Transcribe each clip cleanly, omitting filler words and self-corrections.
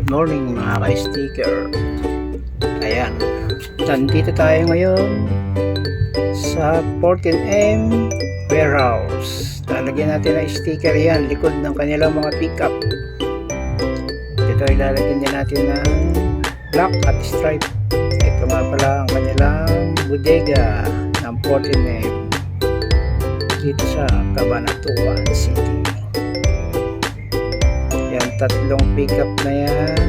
Good morning mga ka-sticker. Ayan, nandito tayo ngayon sa 14M warehouse. Lalagyan natin ng sticker yan, likod ng kanilang mga pickup. Ito ay lalagyan din natin ng black at stripe. Ito nga pala ang kanilang bodega ng 14M dito sa Cabanatuan City. Yan, tatlong pickup na yan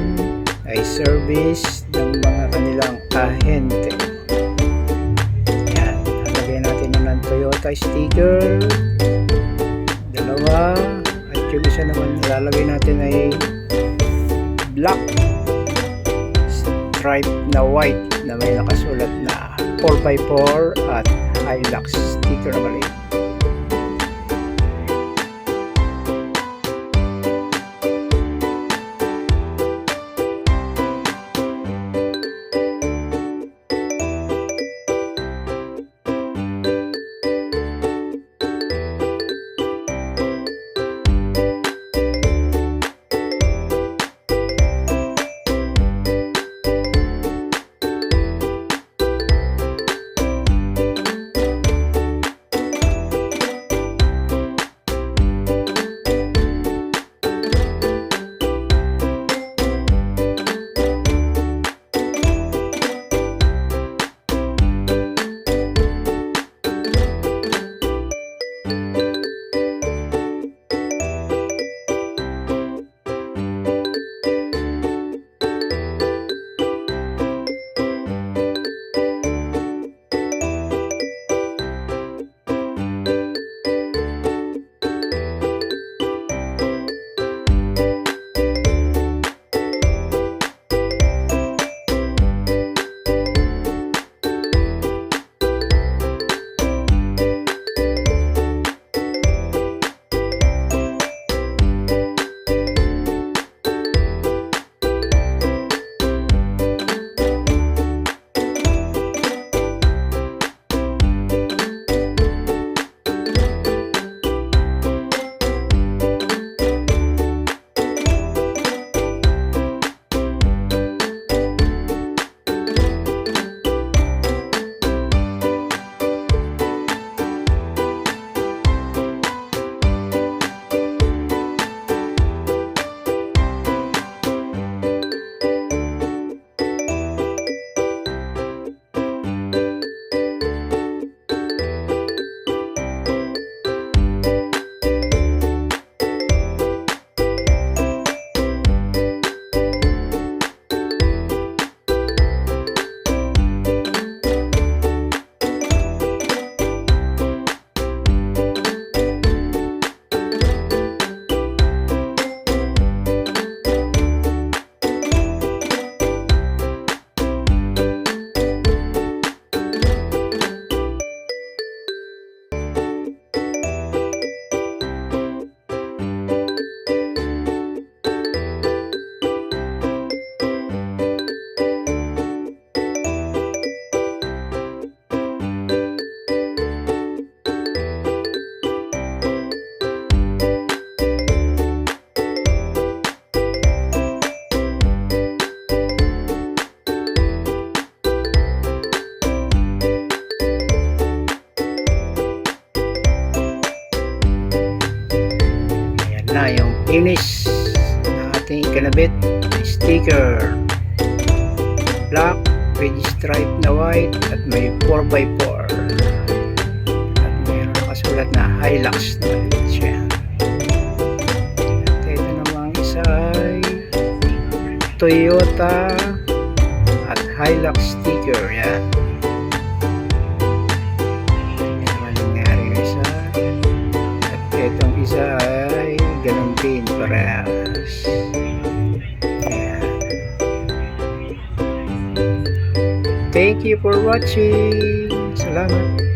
ay service ng mga kanilang ahente. Yan, lalagyan natin yung ng Toyota sticker, dalawa, at yung isa naman lalagay natin ay black stripe na white na may nakasulat na 4x4 at Hilux sticker na maliit. Na yung finish na ating ikinabit sticker, black with stripe na white at may 4x4 at mayroon nakasulat na Hilux na maliit siya. At ito namang isa ay Toyota at Hilux sticker. Yan, naman nangyari na isa. At itong isa ay ganun din parehas. Ayan. Thank you for watching. Salamat.